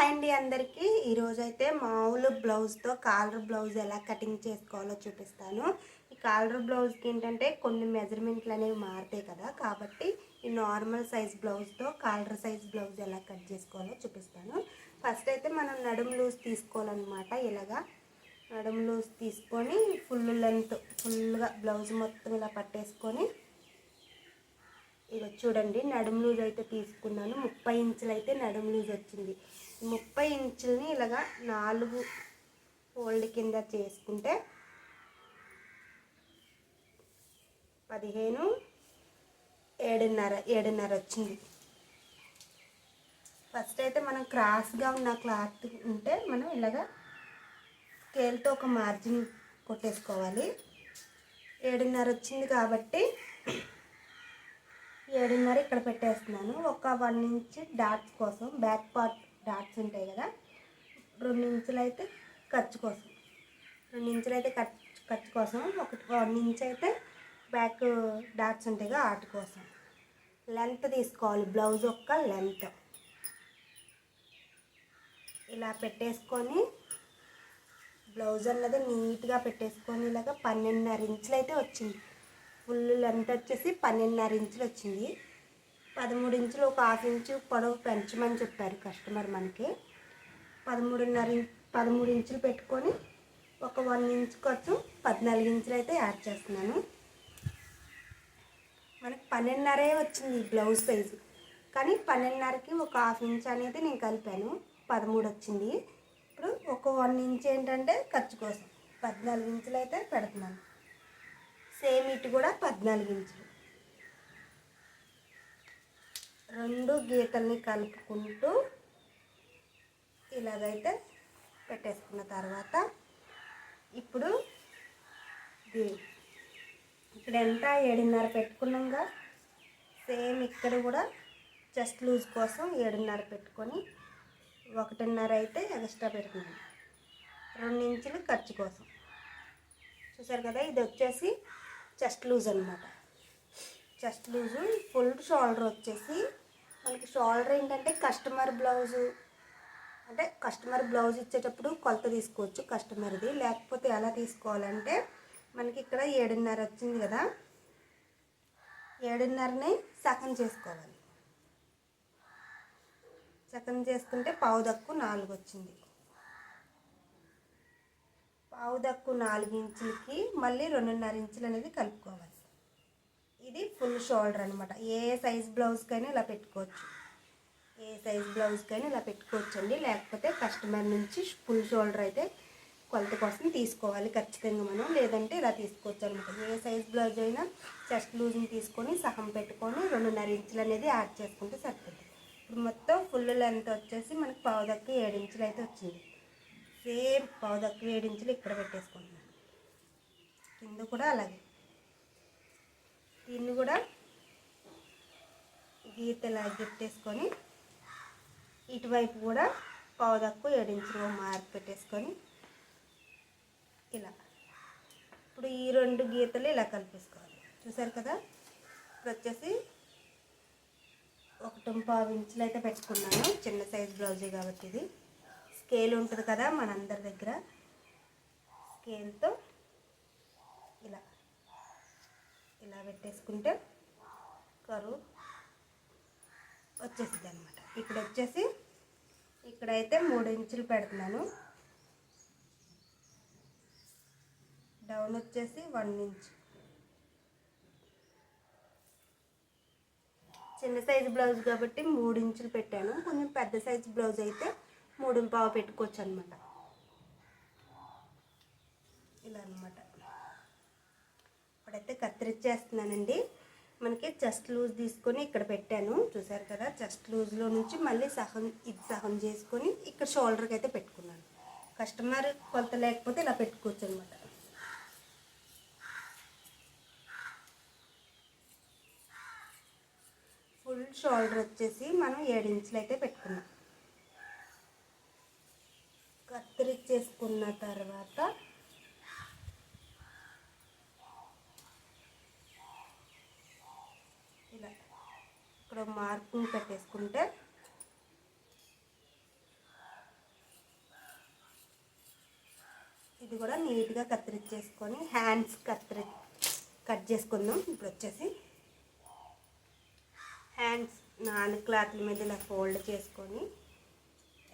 Hi అండి అందరికీ. ఈరోజైతే మామూలు బ్లౌజ్తో కాలర్ బ్లౌజ్ ఎలా కటింగ్ చేసుకోవాలో చూపిస్తాను. ఈ కాలర్ బ్లౌజ్కి ఏంటంటే కొన్ని మెజర్మెంట్లు అనేవి మారుతాయి కదా, కాబట్టి ఈ నార్మల్ సైజ్ బ్లౌజ్తో కాలర్ సైజ్ బ్లౌజ్ ఎలా కట్ చేసుకోవాలో చూపిస్తాను. ఫస్ట్ అయితే మనం నడుము లూజ్ తీసుకోవాలన్నమాట. ఇలాగా నడుము లూజ్ తీసుకొని ఫుల్గా బ్లౌజ్ మొత్తం ఇలా పట్టేసుకొని, ఇక చూడండి నడుము లూజ్ అయితే తీసుకున్నాను. 30 ఇంచులు అయితే నడుము లూజ్ వచ్చింది. 30 ఇంచులని ఇలాగా 4 ఫోల్డ్ కింద చేసుకుంటే 15, 7.5 వచ్చింది. ఫస్ట్ అయితే మనం క్రాస్గా ఉన్న క్లాత్ ఉంటే మనం ఇలాగా స్కేల్తో ఒక మార్జిన్ కొట్టేసుకోవాలి. 7.5 వచ్చింది కాబట్టి 7.5 ఇక్కడ పెట్టేస్తున్నాను. ఒక 1 ఇంచ్ డాట్స్ కోసం, బ్యాక్ పార్ట్ డాట్స్ ఉంటాయి కదా, 2 ఇంచులు అయితే ఖర్చు కోసం, 2 ఇంచులు అయితే ఖర్చు కోసం, 1 ఇంచ్ అయితే బ్యాక్ డాట్స్ ఉంటాయి కదా వాటి కోసం. లెంత్ తీసుకోవాలి, బ్లౌజ్ యొక్క లెంత్ ఇలా పెట్టేసుకొని బ్లౌజ్ అన్నది నీట్గా పెట్టేసుకొని ఇలాగ 12.5 ఇంచులు అయితే వచ్చింది. ఫుల్ లెంత్ వచ్చేసి 12.5 ఇంచులు వచ్చింది. 13 ఇంచులు ఒక హాఫ్ ఇంచు పొడవు పెంచమని చెప్పారు కస్టమర్ మనకి. 13 ఇంచులు పెట్టుకొని ఒక 1 ఇంచ్ ఖర్చు 14 ఇంచులు అయితే యాడ్ చేస్తున్నాను. మనకి 12.5 వచ్చింది బ్లౌజ్ సైజు, కానీ 12.5కి ఒక హాఫ్ ఇంచ్ అనేది నేను కలిపాను, 13 వచ్చింది. ఇప్పుడు ఒక 1 ఇంచ్ ఏంటంటే ఖర్చు కోసం 14 ఇంచులు అయితే పెడుతున్నాను. సేమ్ ఇటు కూడా 14 ఇంచులు. 2 గీతల్ని కలుపుకుంటూ ఇలాగైతే పెట్టేసుకున్న తర్వాత ఇప్పుడు ఇక్కడ ఎంత 7.5 పెట్టుకున్నాంగా, సేమ్ ఇక్కడ కూడా చెస్ట్ లూజ్ కోసం 7.5 పెట్టుకొని 1.5 అయితే ఎక్స్ట్రా పెడుతున్నాను. 2 ఇంచులు ఖర్చు కోసం. చూసారు కదా, ఇది వచ్చేసి చెస్ట్ లూజ్ అనమాట. చెస్ట్ లూజు ఫుల్ షోల్డర్ వచ్చేసి మనకి షోల్డర్ ఏంటంటే కస్టమర్ బ్లౌజ్ ఇచ్చేటప్పుడు కొలత తీసుకోవచ్చు కస్టమర్ది. లేకపోతే ఎలా తీసుకోవాలంటే మనకి ఇక్కడ 7.5 వచ్చింది కదా, 7.5ని సగం చేసుకోవాలి. సగం చేసుకుంటే పావుదక్కు 4 వచ్చింది. పావుదక్కు 4 ఇంచులకి మళ్ళీ 2.5 ఇంచులు అనేది కలుపుకోవాలి. ఇది ఫుల్ షోల్డర్ అనమాట. ఏ సైజ్ బ్లౌజ్కైనా ఇలా పెట్టుకోవచ్చు, అండి. లేకపోతే కస్టమర్ నుంచి ఫుల్ షోల్డర్ అయితే కొలత కోసం తీసుకోవాలి ఖచ్చితంగా మనం, లేదంటే ఇలా తీసుకోవచ్చు అనమాట. ఏ సైజ్ బ్లౌజ్ అయినా చెస్ట్ లూజ్ని తీసుకొని సగం పెట్టుకొని 2.5 ఇంచులు అనేది యాడ్ చేసుకుంటే సరిపోతుంది. ఇప్పుడు మొత్తం ఫుల్ లెంత్ వచ్చేసి మనకి పావుదక్కు 7 ఇంచులు అయితే వచ్చింది. సేమ్ పావుదక్కు 7 ఇంచులు ఇక్కడ పెట్టేసుకుంటున్నాను. కింద కూడా అలాగే, దీన్ని కూడా గీత ఇలా గిట్టేసుకొని ఇటువైపు కూడా పావుదక్కు 7 ఇంచులు మార్క్ పెట్టేసుకొని ఇలా ఇప్పుడు ఈ 2 గీతలు ఇలా కలిపేసుకోవాలి. చూసారు కదా, ఇప్పుడు వచ్చేసి 1.5 ఇంచులు అయితే పెట్టుకున్నాను. చిన్న సైజ్ బ్లౌజే కాబట్టి ఇది స్కేల్ ఉంటుంది కదా మనందరి దగ్గర, స్కేల్తో ఇలా పెట్టేసుకుంటే కరువు వచ్చేసింది అనమాట. ఇక్కడ వచ్చేసి ఇక్కడైతే 3 ఇంచులు పెడుతున్నాను. డౌన్ వచ్చేసి 1 ఇంచ్. చిన్న సైజు బ్లౌజ్ కాబట్టి 3 ఇంచులు పెట్టాను. కొంచెం పెద్ద సైజు బ్లౌజ్ అయితే 3.5 పెట్టుకోవచ్చు అనమాట. ఇలా అనమాట. ఇప్పుడైతే కత్తిరించేస్తున్నానండి. మనకి చెస్ట్ లూజ్ తీసుకొని ఇక్కడ పెట్టాను, చూసారు కదా. చెస్ట్ లూజ్లో నుంచి మళ్ళీ సగం చేసుకొని ఇక్కడ షోల్డర్కి అయితే పెట్టుకున్నాను. కస్టమర్ కొలత లేకపోతే ఇలా పెట్టుకోవచ్చు అనమాట. ఫుల్ షోల్డర్ వచ్చేసి మనం 7 ఇంచులు అయితే పెట్టుకున్నాం. కత్తిరించేసుకున్న తర్వాత ఇలా ఇక్కడ మార్కింగ్ పెట్టేసుకుంటే ఇది కూడా నీట్గా కత్తిరించేసుకొని హ్యాండ్స్ కట్ చేసుకుందాం. ఇప్పుడు వచ్చేసి హ్యాండ్స్ 4 క్లాత్ల మీద ఇలా ఫోల్డ్ చేసుకొని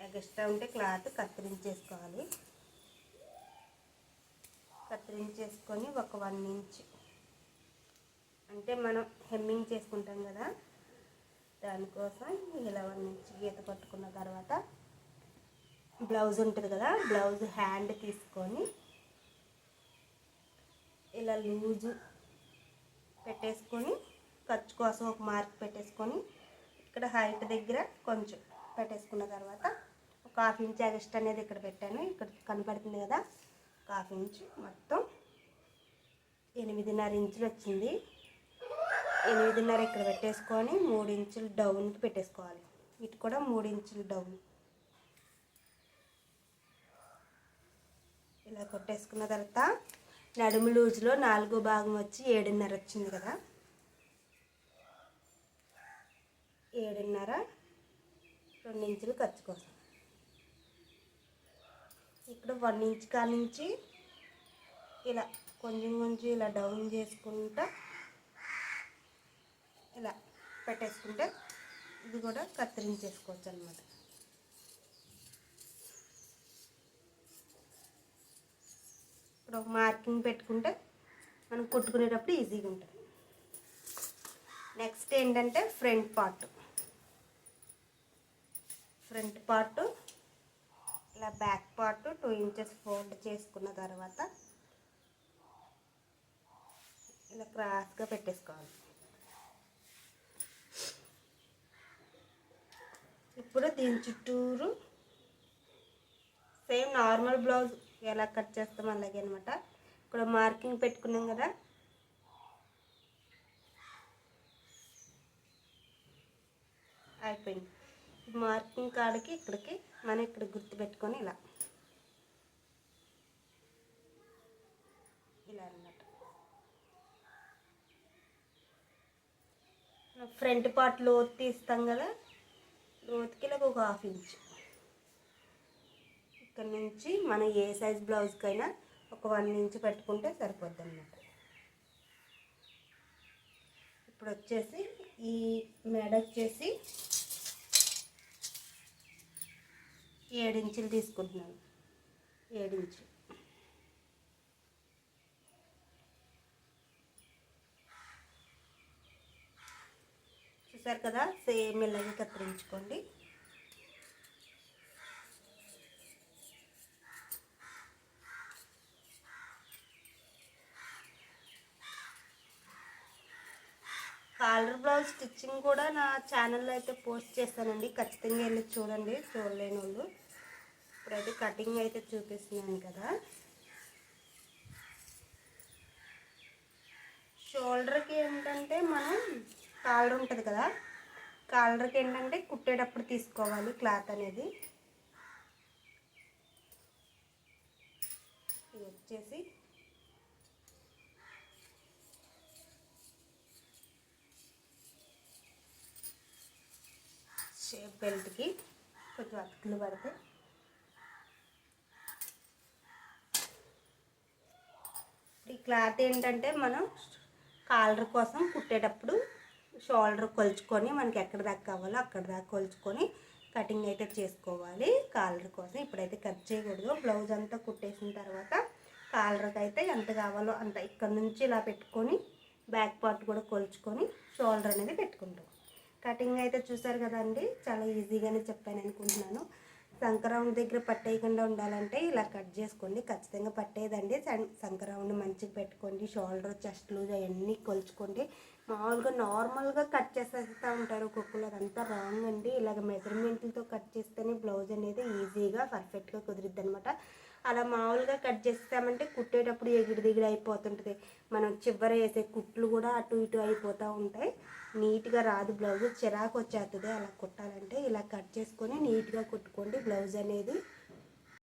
ఎక్స్ట్రా ఉంటే క్లాత్ కత్తిరించేసుకోవాలి. కత్తిరించేసుకొని ఒక 1 ఇంచ్ అంటే మనం హెమ్మింగ్ చేసుకుంటాం కదా, దానికోసం ఇలా 1 ఇంచ్ గీత పట్టుకున్న తర్వాత బ్లౌజ్ ఉంటుంది కదా, బ్లౌజ్ హ్యాండ్ తీసుకొని ఇలా లూజు పెట్టేసుకొని ఖర్చు కోసం ఒక మార్క్ పెట్టేసుకొని ఇక్కడ హైట్ దగ్గర కొంచెం పెట్టేసుకున్న తర్వాత ఒక 1/2 ఇంచ్ ఎక్స్ట్రా అనేది ఇక్కడ పెట్టాను. ఇక్కడ కనపడుతుంది కదా, ఒక 1/2 ఇంచ్, మొత్తం 8.5 ఇంచులు వచ్చింది. 8.5 ఇక్కడ పెట్టేసుకొని 3 ఇంచులు డౌన్కి పెట్టేసుకోవాలి. ఇటు కూడా 3 ఇంచులు డౌన్ ఇలా కొట్టేసుకున్న తర్వాత నడుము లూజులో 4వ భాగం వచ్చి 7.5 వచ్చింది కదా, 7.5 2 ఇంచులు ఖర్చు కోసం. ఇక్కడ 1 ఇంచ్ కానించి ఇలా కొంచెం కొంచెం ఇలా డౌన్ చేసుకుంటా ఇలా పెట్టేసుకుంటే ఇది కూడా కత్తిరించేసుకోవచ్చు అన్నమాట. ఇప్పుడు ఒక మార్కింగ్ పెట్టుకుంటే మనం కుట్టుకునేటప్పుడు ఈజీగా ఉంటుంది. నెక్స్ట్ ఏంటంటే ఫ్రంట్ పార్ట్ ఇలా బ్యాక్ పార్ట్ 2 ఇంచెస్ ఫోల్డ్ చేసుకున్న తర్వాత ఇలా క్రాస్గా పెట్టేసుకోవాలి. ఇప్పుడు దీని చుట్టూరు సేమ్ నార్మల్ బ్లౌజ్ ఎలా కట్ చేస్తాం అలాగే అనమాట. ఇక్కడ మార్కింగ్ పెట్టుకున్నాం కదా, అయిపోయింది. మార్కింగ్ కాడికి ఇక్కడికి మనం ఇక్కడ గుర్తు పెట్టుకొని ఇలా అన్నమాట. ఫ్రంట్ పార్ట్ లోతు తీస్తాం కదా, లోతుకి ఇలా ఒక 1/2 ఇంచ్ ఇక్కడ నుంచి మనం ఏ సైజ్ బ్లౌజ్కైనా ఒక 1 ఇంచ్ పెట్టుకుంటే సరిపోద్ది అన్నమాట. ఇప్పుడు వచ్చేసి ఈ మెడ వచ్చేసి 7 ఇంచులు తీసుకుంటున్నాను. 7 ఇంచులు చూసారు కదా, సేమ్ ఇలాగే కత్తిరించుకోండి. కాలర్ బ్లౌజ్ స్టిచ్చింగ్ కూడా నా ఛానల్లో అయితే పోస్ట్ చేస్తానండి, ఖచ్చితంగా వెళ్ళి చూడండి చూడలేని వాళ్ళు. ఇప్పుడైతే కటింగ్ అయితే చూపిస్తున్నాను కదా. షోల్డర్కి ఏంటంటే మనం కాలర్ ఉంటుంది కదా, కాలర్కి ఏంటంటే కుట్టేటప్పుడు తీసుకోవాలి క్లాత్ అనేది. ఇది వచ్చేసి షేప్ బెల్ట్కి కొంచెం అతుకులు పడితే ఈ క్లాత్ ఏంటంటే మనం కాలర్ కోసం కుట్టేటప్పుడు షోల్డర్ కొలుచుకొని మనకి ఎక్కడ దాకా కావాలో అక్కడ దాకా కొలుచుకొని కటింగ్ అయితే చేసుకోవాలి కాలర్ కోసం. ఇప్పుడైతే కట్ చేయకూడదు. బ్లౌజ్ అంతా కుట్టేసిన తర్వాత కాలర్కి అయితే ఎంత కావాలో అంత ఇక్కడ నుంచి ఇలా పెట్టుకొని బ్యాక్ పార్ట్ కూడా కొలుచుకొని షోల్డర్ అనేది పెట్టుకుంటాం. కటింగ్ అయితే చూసారు కదండి, చాలా ఈజీగానే చెప్పాను అనుకుంటున్నాను. సంక్రౌండ్ దగ్గర పట్టేయకుండా ఉండాలంటే ఇలా కట్ చేసుకోండి, ఖచ్చితంగా పట్టేదండి. సంక్రౌండ్ మంచిగా పెట్టుకోండి. షోల్డర్ చెస్ట్ లూజ్ అవన్నీ కొలుచుకోండి. మామూలుగా నార్మల్గా కట్ చేసేస్తూ ఉంటారు ఒక్కొక్కరు, అదంతా రాంగ్ అండి. ఇలాగ మెజర్మెంట్లతో కట్ చేస్తేనే బ్లౌజ్ అనేది ఈజీగా పర్ఫెక్ట్గా కుదిరిద్ది అనమాట. అలా మామూలుగా కట్ చేస్తామంటే కుట్టేటప్పుడు ఎగిరి దిగిడి అయిపోతుంటుంది. మనం చివర వేసే కుట్లు కూడా అటు ఇటు అయిపోతూ ఉంటాయి. నీట్గా రాదు బ్లౌజ్, చిరాకు వచ్చేస్తుంది అలా కుట్టాలంటే. ఇలా కట్ చేసుకొని నీట్గా కుట్టుకోండి బ్లౌజ్ అనేది.